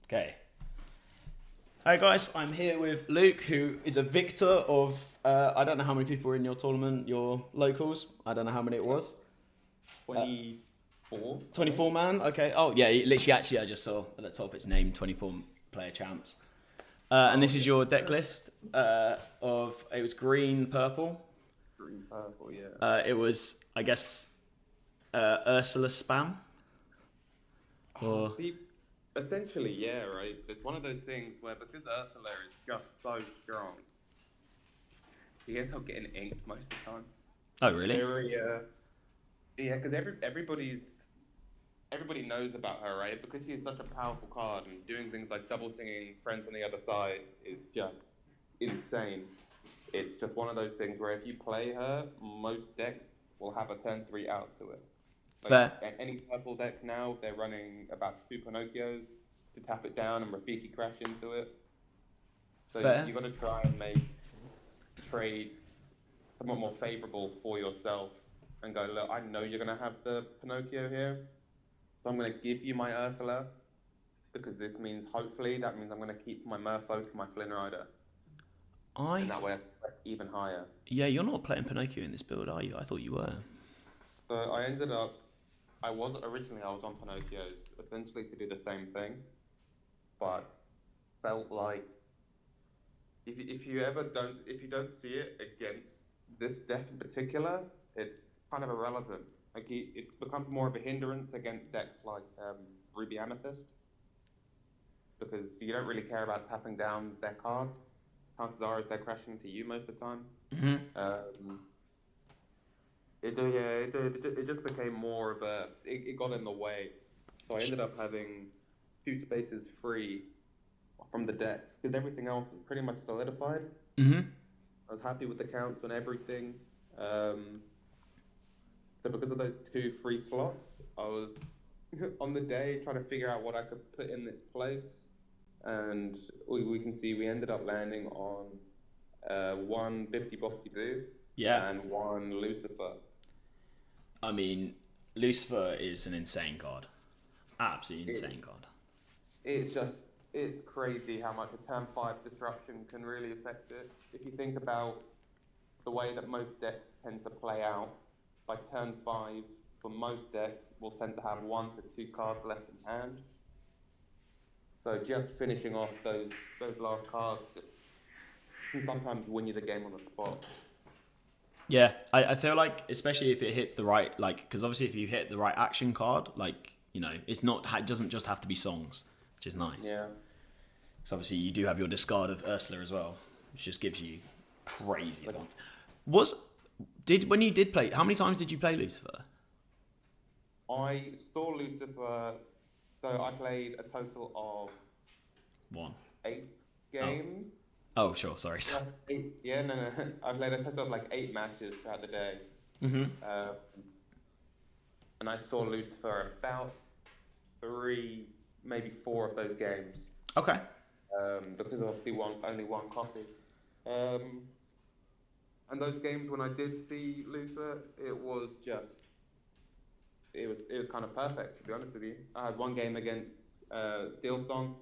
Okay. Hi guys, I'm here with Luke, who is a victor of. I don't know how many people were in your tournament, your locals. I don't know how many it was. 24, I think. 24 man. Okay. Oh yeah, literally. Actually, I just saw at the top it's named 24 player champs. And Oh, this is yeah. your deck list of. It was green, purple. Green, purple, yeah. It was, I guess, Ursula spam. Or See, essentially, yeah, right? It's one of those things where because Ursula is just so strong, she ends up getting inked most of the time. oh It's really? very, yeah, because everybody knows about her, right? Because she's such a powerful card and doing things like double singing friends on the other side is just insane. It's just one of those things where if you play her, most decks will have a turn three out to it. Like Fair. any purple deck now, they're running about two Pinocchios to tap it down and Rafiki crash into it. So Fair. you got to try and make trade somewhat more favorable for yourself and go, look, I know you're going to have the Pinocchio here, so I'm going to give you my Ursula because this means hopefully that means I'm going to keep my Merfolk and my Flynn Rider, I. and that way I press even higher. Yeah, you're not playing Pinocchio in this build, are you? I thought you were. So I was on Pinocchios essentially to do the same thing, but felt like if you don't see it against this deck in particular, it's kind of irrelevant. Like it becomes more of a hindrance against decks like Ruby Amethyst because you don't really care about tapping down their cards. Chances are they're crashing to you most of the time. Hmm. Um, it just became more of it got in the way. So I ended up having two spaces free from the deck because everything else was pretty much solidified. Hmm. I was happy with the counts and everything. Um, so because of those two free slots, I was on the day trying to figure out what I could put in this place, and we can see we ended up landing on one 50 Boxy Boo Yeah. and one Lucifer. I mean, Lucifer is an insane card. Absolutely It, insane card. it's just it's crazy how much a turn five disruption can really affect it. If you think about the way that most decks tend to play out, by turn five, for most decks, will tend to have one to two cards left in hand. So just finishing off those last cards can sometimes win you the game on the spot. Yeah, I feel like, especially if it hits the right, like, because obviously if you hit the right action card, like, it's not, it doesn't just have to be songs, which is nice. Yeah. So obviously you do have your discard of Ursula as well, which just gives you crazy Like advantage. Was, when you did play, how many times did you play Lucifer? I saw Lucifer, so I played a total of One. eight Oh. games. Oh, sure, sorry. Eight, yeah, no, no. I played a total of like eight matches throughout the day. Mm-hmm. Uh, and I saw Lucifer about three, maybe four of those games. Okay. Because obviously only one copy. Um, and those games when I did see Lucifer, it was kind of perfect to be honest with you. I had one game against Dilsong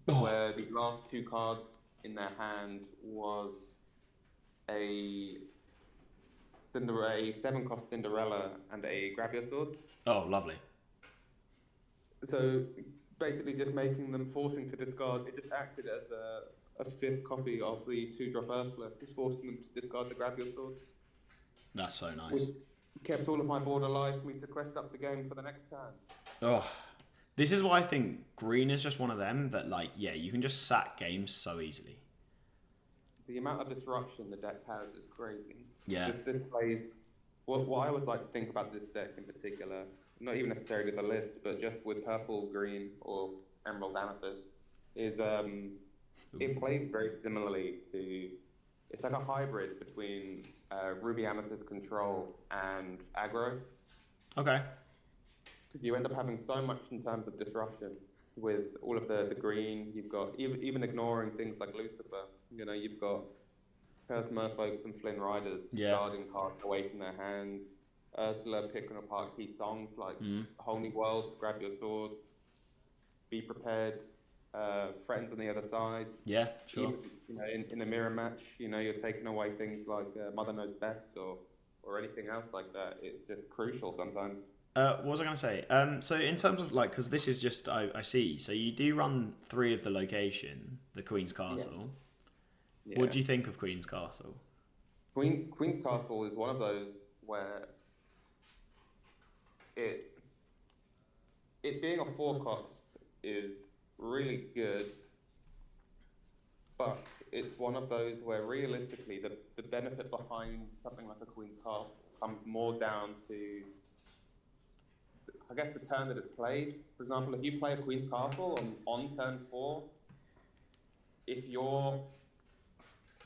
Oh, where the last two cards in their hand was a a seven cost Cinderella and a Grab Your Sword. oh, lovely. So basically, just making them forcing to discard. It just acted as a fifth copy of the two drop Ursula, just forcing them to discard the Grab Your Swords, That's so which nice. kept all of my board alive for me to quest up the game for the next turn. Oh, this is why I think green is just one of them that, like, yeah, you can just sack games so easily. The amount of disruption the deck has is crazy. Yeah. Just this plays. What I would like to think about this deck in particular, not even necessarily the list, but just with purple, green, or emerald amethyst, is it plays very similarly to. It's like a hybrid between Ruby Amethyst Control and aggro. Okay. You end up having so much in terms of disruption with all of the green. You've got even ignoring things like Lucifer. You've got Curse Merfolks and Flynn Riders Yeah. discarding cards away from their hands. Ursula picking apart key songs like Mm. Holy World, Grab Your Sword, Be Prepared. friends on the other side. Yeah, sure. Even, in a mirror match, you're taking away things like Mother Knows Best or anything else like that. It's just crucial sometimes. What was I going to say? So in terms of like, because this is just I see. So you do run three of the location, the Queen's Yeah. Castle. What Yeah. do you think of Queen's Castle? Queen's Castle is one of those where it it being a four cost is really good, but it's one of those where realistically the benefit behind something like a Queen's Castle comes more down to, I guess, the turn that it's played. For example, if you play a Queen's Castle on turn four, if you're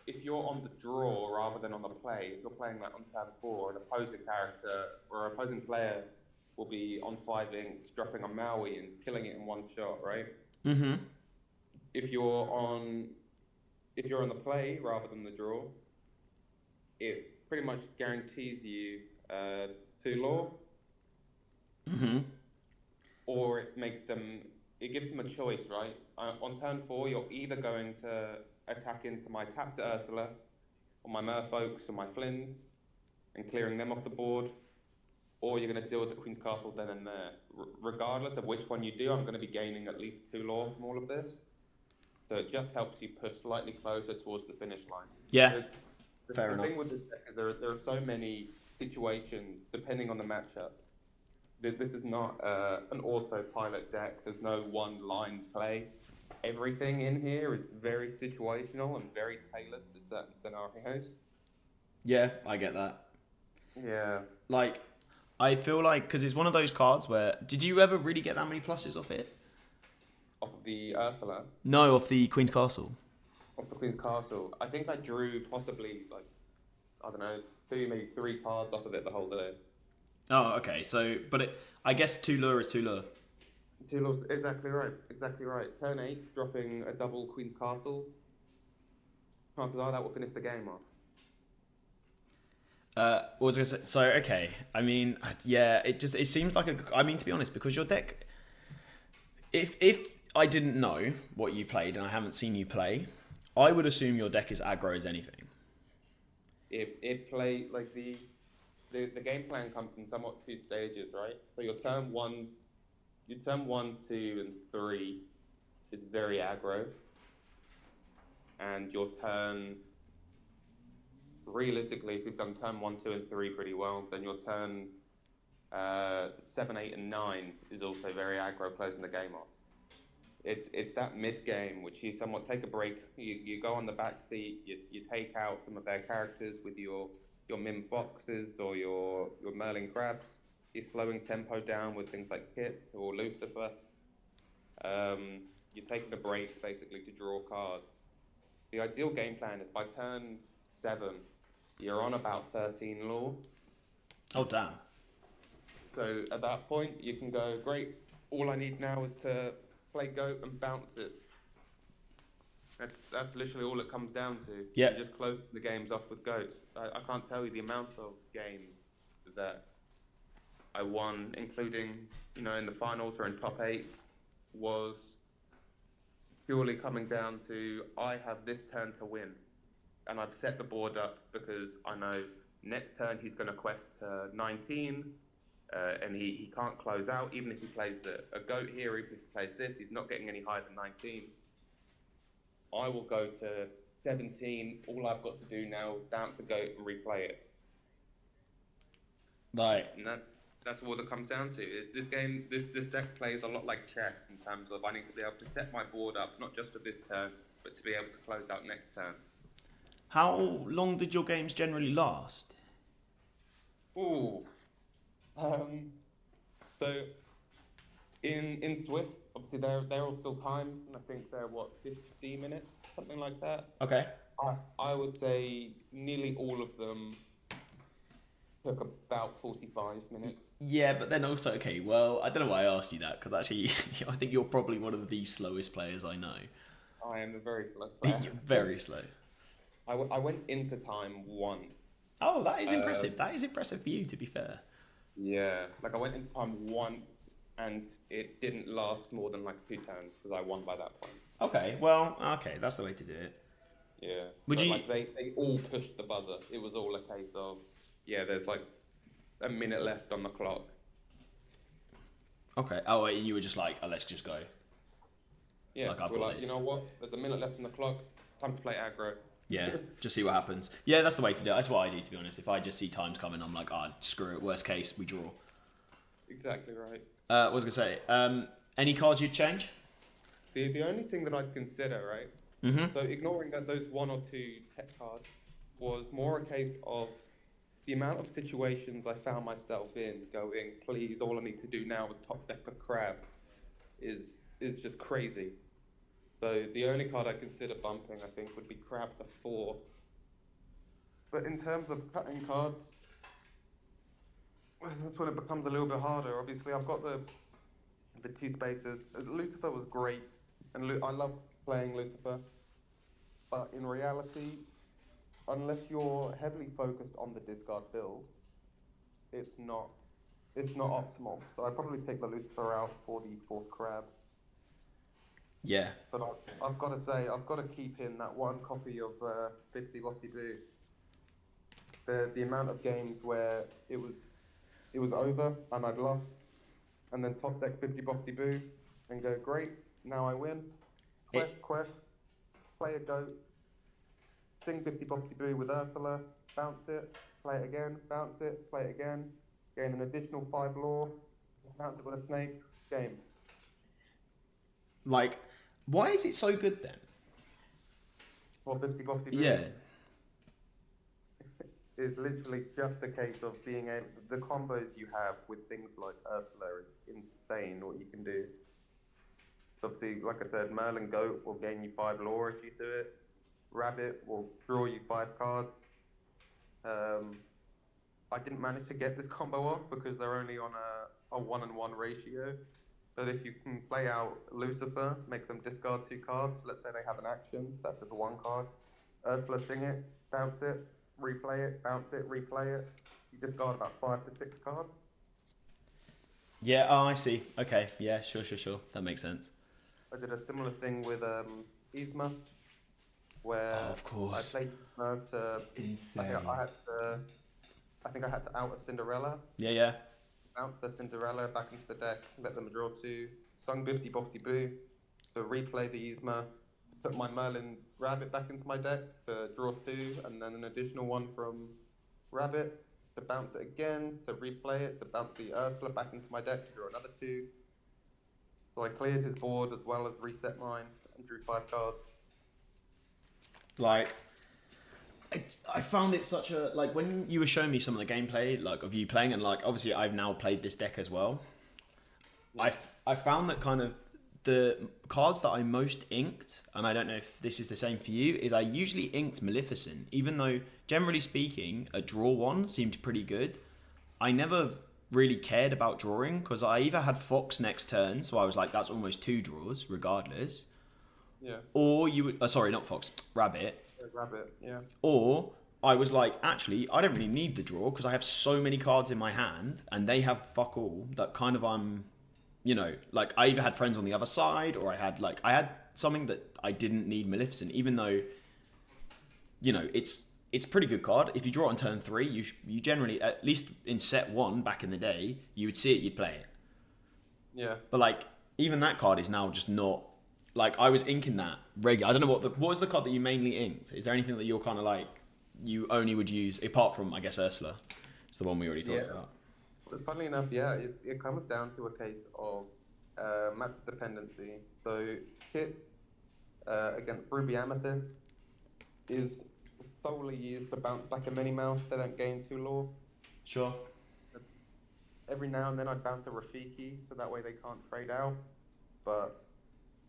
if you're on the draw rather than on the play, if you're playing like on turn four, an opposing character or opposing player will be on 5 inks, dropping a Maui and killing it in one shot, right? Mm-hmm. If you're on if you're on the play rather than the draw, it pretty much guarantees you 2 law, Mm-hmm. or it gives them a choice, right? On turn four, you're either going to attack into my tapped Ursula, or my Merfolks, or my Flins, and clearing them off the board, or you're going to deal with the Queen's Castle then and there. Regardless of which one you do, I'm going to be gaining at least 2 law from all of this. So it just helps you push slightly closer towards the finish line. Yeah, Because fair the enough. thing with this deck is there are so many situations depending on the matchup. This is not an autopilot deck. There's no one line play. Everything in here is very situational and very tailored to certain scenarios. Yeah, I get that. Yeah. Like, I feel like because it's one of those cards where did you ever really get that many pluses off it? Of the Ursula, No, off the Queen's Castle. of the Queen's Castle, I think I drew possibly like, I don't know, 2 maybe 3 cards off of it the whole day. Oh, okay. So, but I guess two lure is two lure. 2 laws, exactly right, exactly right. Turn 8, dropping a double Queen's Castle. Chances are that will finish the game off. What was I gonna say? So, okay. I mean, yeah. It seems like a. I mean, to be honest, because your deck. If I didn't know what you played and I haven't seen you play, I would assume your deck is aggro as anything. It play like the game plan comes in somewhat 2 stages, right? So your turn one, 2, and 3 is very aggro, and your turn realistically, if you've done turn 1, 2, and 3 pretty well, then your turn 7, 8, and 9 is also very aggro, closing the game off. It's that mid game which you somewhat take a break. You go on the back seat. You take out some of their characters with your Mim Foxes or your Merlin Crabs. You're slowing tempo down with things like Kit or Lucifer. You're taking a break basically to draw cards. The ideal game plan is by turn 7, you're on about 13 law. Oh damn. So at that point, you can go, great, all I need now is to play goat and bounce it. That's literally all it comes down to. Yeah. You just close the games off with goats. I can't tell you the amount of games that I won, including, in the finals or in top 8, was purely coming down to, I have this turn to win. And I've set the board up because I know next turn he's going to quest 19, and he can't close out. Even if he plays a goat here, even if he plays this, he's not getting any higher than 19. I will go to 17. All I've got to do now is bounce the goat and replay it. Right. And that's what it comes down to. This deck plays a lot like chess in terms of I need to be able to set my board up, not just for this turn, but to be able to close out next turn. How long did your games generally last? Ooh. So in Swift, obviously they're all still timed, and I think they're 50 minutes, something like that. Okay. I would say nearly all of them took about 45 minutes. Yeah, but then also, okay, well, I don't know why I asked you that, because actually, I think you're probably one of the slowest players I know. I am a very slow player. Very slow. I went into time once. Oh, that is impressive. That is impressive for you, to be fair. Yeah, like I went into time once, and it didn't last more than like 2 turns because I won by that point. Okay, well, okay, that's the way to do it. Yeah, Would but you? like they all pushed the buzzer. It was all a case of yeah, there's like a minute left on the clock. Okay. Oh, and you were just like, oh, let's just go. Yeah, Like I've we're got like, you this. know what? There's a minute left on the clock. Time to play aggro. Yeah, just see what happens. Yeah, that's the way to do it. That's what I do, to be honest. If I just see times coming, I'm like, ah, screw it. Worst case, we draw. Exactly right. What was I gonna say? Any cards you'd change? The only thing that I'd consider, right? Mm-hmm. So ignoring that those one or two tech cards was more a case of the amount of situations I found myself in going, please, all I need to do now is top deck a crab is is just crazy. So the only card I consider bumping, I think, would be crab the 4. But in terms of cutting cards, that's when it becomes a little bit harder. Obviously, I've got the two spaces. Lucifer was great, and I love playing Lucifer. But in reality, unless you're heavily focused on the discard build, it's not it's not optimal. So I'd probably take the Lucifer out for the fourth crab. Yeah. But I've got to say, I've got to keep in that one copy of 50 Bossy Boo. The amount of games where it was over and I'd lost, and then top deck 50 Bossy Boo and go, great, now I win. It, Quest, play a goat, sing 50 Bossy Boo with Ursula, bounce it, play it again, bounce it, play it again, gain an additional 5 lore, bounce it with a snake, game. like, why is it so good then? Or 50 Bossy Boo. Yeah. Is literally just a case of being able, the combos you have with things like Ursula is insane what you can do. So obviously, like I said, Merlin Goat will gain you 5 lore if you do it. Rabbit will draw you 5 cards. I didn't manage to get this combo off because they're only on a 1-on-1 ratio. But if you can play out Lucifer, make them discard 2 cards, let's say they have an action, that's just 1 card. Ursula sing it, bounce it, replay it, bounce it, replay it. You discard about 5 to 6 cards. Yeah, oh, I see. Okay, yeah, sure. That makes sense. I did a similar thing with Yzma, where Oh, of course. I played Yzma to. Insane. I think I had to out a Cinderella, Yeah. bounce the Cinderella back into the deck, let them draw 2, sung 50 Boppy Boo to replay the Yzma, put my Merlin Rabbit back into my deck to draw 2, and then an additional one from Rabbit to bounce it again, to replay it, to bounce the Ursula back into my deck to draw another 2. So I cleared his board as well as reset mine and drew 5 cards. Like, I found it such a, like, when you were showing me some of the gameplay, like, of you playing, and, like, obviously I've now played this deck as well. Yeah. I found that kind of the cards that I most inked, and I don't know if this is the same for you, is I usually inked Maleficent, even though, generally speaking, a draw one seemed pretty good. I never really cared about drawing, because I either had Fox next turn, so I was like, that's almost 2 draws, regardless. Yeah. Or you would, sorry, not Fox, Rabbit. Rabbit, yeah. Or I was like, actually, I don't really need the draw because I have so many cards in my hand and they have fuck all that kind of like I either had friends on the other side or I had something that I didn't need Maleficent, even though, it's a pretty good card. If you draw it on turn 3, you generally, at least in set 1 back in the day, you would see it, you'd play it. Yeah. But like, even that card is now just not. Like, I was inking that regular. I don't know what was the card that you mainly inked? Is there anything that you're kind of like, you only would use, apart from, I guess, Ursula? It's the one we already talked about. But funnily enough, yeah, it comes down to a case of match dependency. So Kit against Ruby Amethyst is solely used to bounce back a mini mouse. They don't gain 2 lore. Sure. It's, every now and then I'd bounce a Rafiki, so that way they can't trade out. But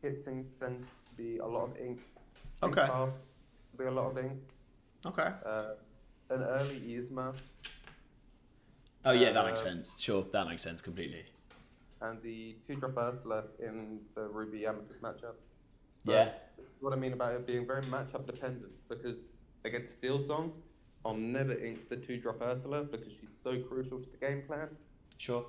Hitting tends to be a lot of ink. Okay. Be a lot of ink. Okay. An early Yzma. Oh yeah, that makes sense. Sure, that makes sense completely. And the 2-drop Ursula in the Ruby Amethyst matchup. Yeah. What I mean about it being very matchup dependent, because against Steel Song, I'll never ink the 2-drop Ursula because she's so crucial to the game plan. Sure.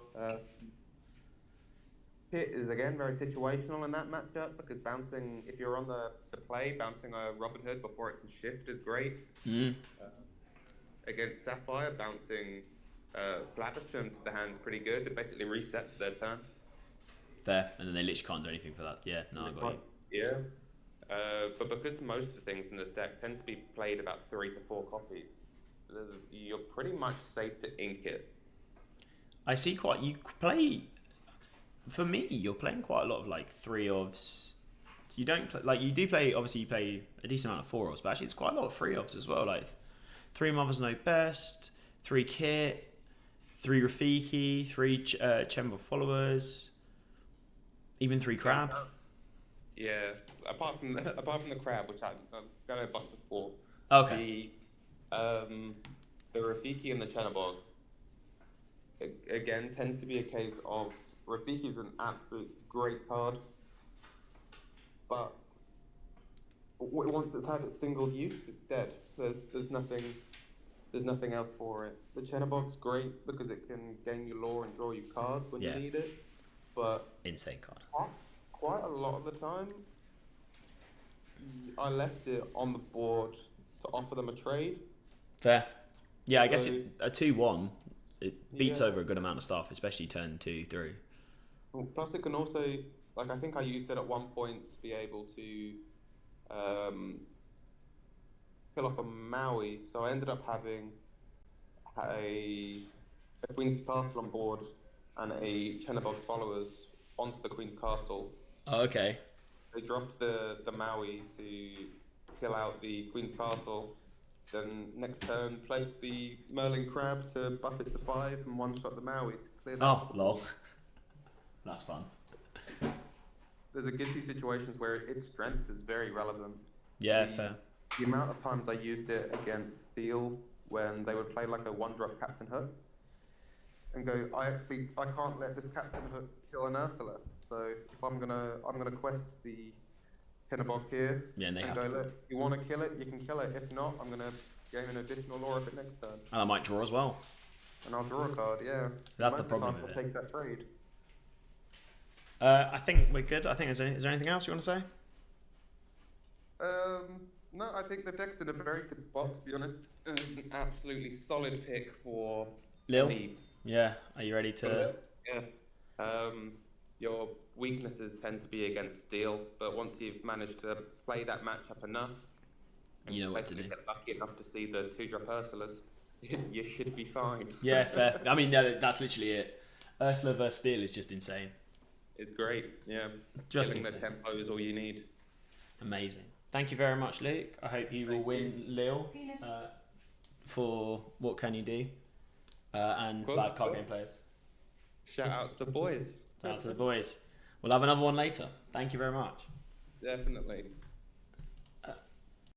Pit is again very situational in that matchup because bouncing, if you're on the play, bouncing a Robin Hood before it can shift is great. Mm. Against Sapphire, bouncing Bladderstone to the hand's pretty good. It basically resets their turn. Fair, and then they literally can't do anything for that. Yeah, no, I got you. Yeah. But because most of the things in the deck tend to be played about 3 to 4 copies, you're pretty much safe to ink it. I see quite. You play. For me, you're playing quite a lot of like 3-ofs. You don't play, like you do play. Obviously, you play a decent amount of 4-ofs, but actually, it's quite a lot of 3-ofs as well. Like 3 Mothers Know Best, 3 Kit, 3 Rafiki, 3 Chamber Followers, even 3 Crab. Yeah, apart from the crab, which I'm gonna bust it for. Okay. The Rafiki and the Chenabog again tends to be a case of Rafiki is an absolute great card, but once it's had its single use, it's dead. There's nothing else for it. The Chenabog's great because it can gain you lore and draw you cards when you need it, but insane card. Quite a lot of the time, I left it on the board to offer them a trade. Fair. Yeah, I guess a 2-1, it beats over a good amount of stuff, especially turn 2, 3. Plus, it can also, like, I think I used it at one point to be able to kill off a Maui. So I ended up having a Queen's Castle on board and a Chenabog's followers onto the Queen's Castle. Oh, okay. They dropped the Maui to kill out the Queen's Castle. Then next turn, played the Merlin Crab to buff it to 5 and one-shot the Maui to clear that. Oh, lol. That's fun. There's a good few situations where its strength is very relevant. Yeah, fair. The amount of times I used it against Steel when they would play like a 1-drop Captain Hook and go, I can't let this Captain Hook kill an Ursula. So if I'm gonna quest the Chenabog here, and they have go, to. look, you want to kill it, you can kill it. If not, I'm gonna gain an additional lore of it next turn. And I might draw as well. And I'll draw a card, yeah. That's the problem with it. I'll take that trade. I think we're good. I think is there anything else you want to say? No, I think the deck's in a very good spot, to be honest. It's an absolutely solid pick for Lil? Lead. Yeah, are you ready to... Yeah. Your weaknesses tend to be against Steel, but once you've managed to play that matchup enough, you know what to do. Get lucky enough to see the 2-drop Ursulas, you should be fine. Yeah, fair. I mean, that's literally it. Ursula vs Steel is just insane. It's great, yeah. Just killing the tempo is all you need. Amazing. Thank you very much, Luke. I hope you will win Lil for What Can You Do and Bad Card Game Players. Shout out to the boys. Shout out to the boys. We'll have another one later. Thank you very much. Definitely.